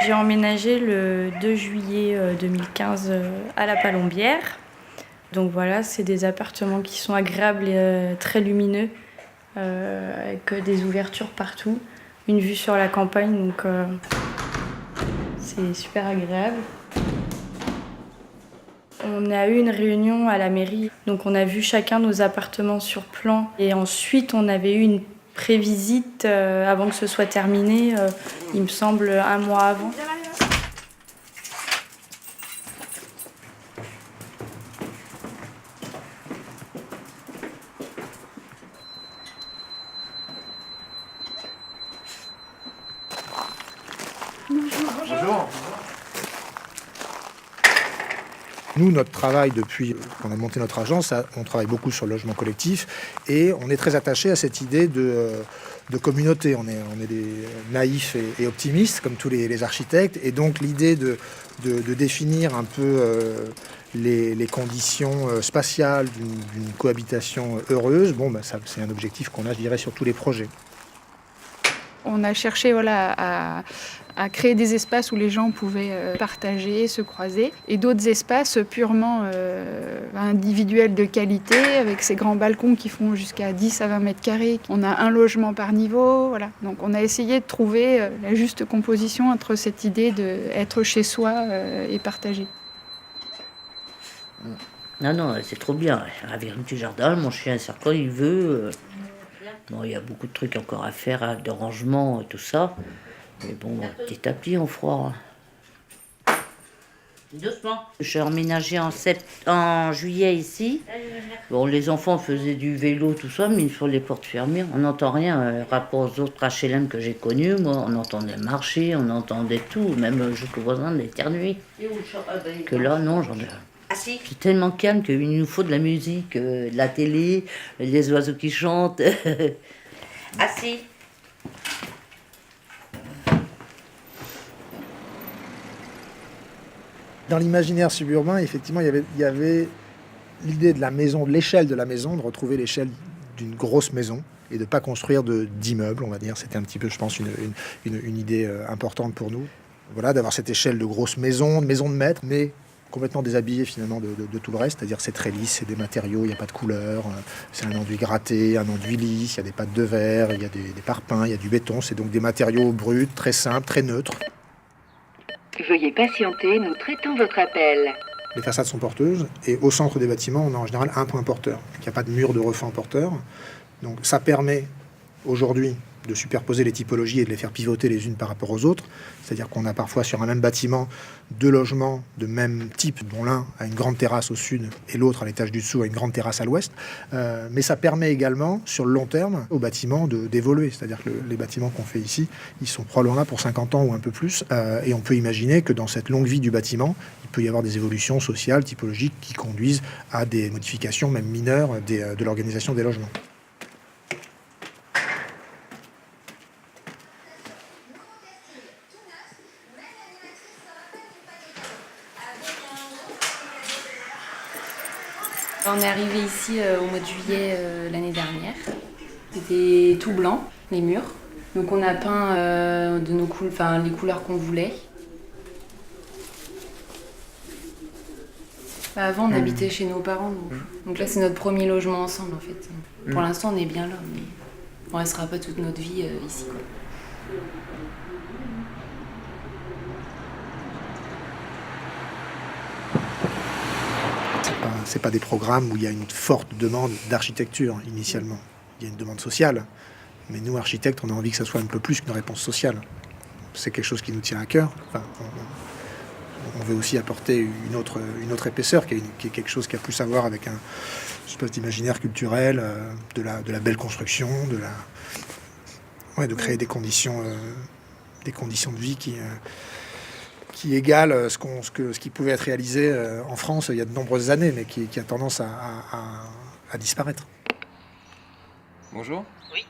J'ai emménagé le 2 juillet 2015 à la Palombière. Donc voilà, c'est des appartements qui sont agréables et très lumineux, avec des ouvertures partout, une vue sur la campagne, donc c'est super agréable. On a eu une réunion à la mairie, donc on a vu chacun nos appartements sur plan. Et ensuite, on avait eu une prévisite avant que ce soit terminé, il me semble 1 mois avant. Bonjour. Nous, notre travail depuis qu'on a monté notre agence, on travaille beaucoup sur le logement collectif et on est très attaché à cette idée de communauté. On est des naïfs et optimistes, comme tous les architectes, et donc l'idée de définir un peu les conditions spatiales d'une cohabitation heureuse, c'est un objectif qu'on a, je dirais, sur tous les projets. On a cherché à créer des espaces où les gens pouvaient partager, se croiser, et d'autres espaces purement individuels de qualité, avec ces grands balcons qui font jusqu'à 10 à 20 mètres carrés. On a un logement par niveau, voilà. Donc on a essayé de trouver la juste composition entre cette idée d'être chez soi et partager. Non, c'est trop bien. Avec un petit jardin, mon chien sort quand il veut. Bon, il y a beaucoup de trucs encore à faire, de rangement et tout ça. Mais bon, petit à petit, on fera. Doucement. Je suis emménagée en juillet ici. Bon, les enfants faisaient du vélo, tout ça, mais sur les portes fermées, on n'entend rien. Rapport aux autres HLM que j'ai connus, moi, on entendait marcher, on entendait tout, même jusqu'aux voisins d'éternuer. Que là, non, j'en ai. C'est tellement calme qu'il nous faut de la musique, de la télé, les oiseaux qui chantent. Assis. Dans l'imaginaire suburbain, effectivement, il y avait l'idée de la maison, de l'échelle de la maison, de retrouver l'échelle d'une grosse maison et de ne pas construire d'immeubles, on va dire. C'était un petit peu, je pense, une idée importante pour nous. Voilà, d'avoir cette échelle de grosse maison, de maison de maître, mais complètement déshabillé finalement de tout le reste, c'est-à-dire c'est très lisse, c'est des matériaux, il n'y a pas de couleur, c'est un enduit gratté, un enduit lisse, il y a des pattes de verre, il y a des parpaings, il y a du béton, c'est donc des matériaux bruts, très simples, très neutres. Veuillez patienter, nous traitons votre appel. Les façades sont porteuses et au centre des bâtiments, on a en général un point porteur. Il n'y a pas de mur de refend porteur. Donc ça permet aujourd'hui de superposer les typologies et de les faire pivoter les unes par rapport aux autres. C'est-à-dire qu'on a parfois sur un même bâtiment 2 logements de même type, dont l'un a une grande terrasse au sud et l'autre à l'étage du dessous a une grande terrasse à l'ouest. Mais ça permet également, sur le long terme, aux bâtiments d'évoluer. C'est-à-dire que les bâtiments qu'on fait ici, ils sont probablement là pour 50 ans ou un peu plus. Et on peut imaginer que dans cette longue vie du bâtiment, il peut y avoir des évolutions sociales, typologiques, qui conduisent à des modifications, même mineures, de l'organisation des logements. On est arrivé ici au mois de juillet l'année dernière. C'était tout blanc, les murs. Donc on a peint les couleurs qu'on voulait. Avant, on habitait chez nos parents. Donc là, c'est notre premier logement ensemble, en fait. Pour l'instant, on est bien là, mais on restera pas toute notre vie ici, quoi. C'est pas des programmes où il y a une forte demande d'architecture initialement. Il y a une demande sociale. Mais nous, architectes, on a envie que ça soit un peu plus qu'une réponse sociale. C'est quelque chose qui nous tient à cœur. Enfin, on veut aussi apporter une autre épaisseur, qui est quelque chose qui a plus à voir avec un espèce d'imaginaire culturel, de la belle construction, de créer des conditions de vie qui égale ce qui pouvait être réalisé en France il y a de nombreuses années, mais qui a tendance à disparaître. Bonjour. Oui.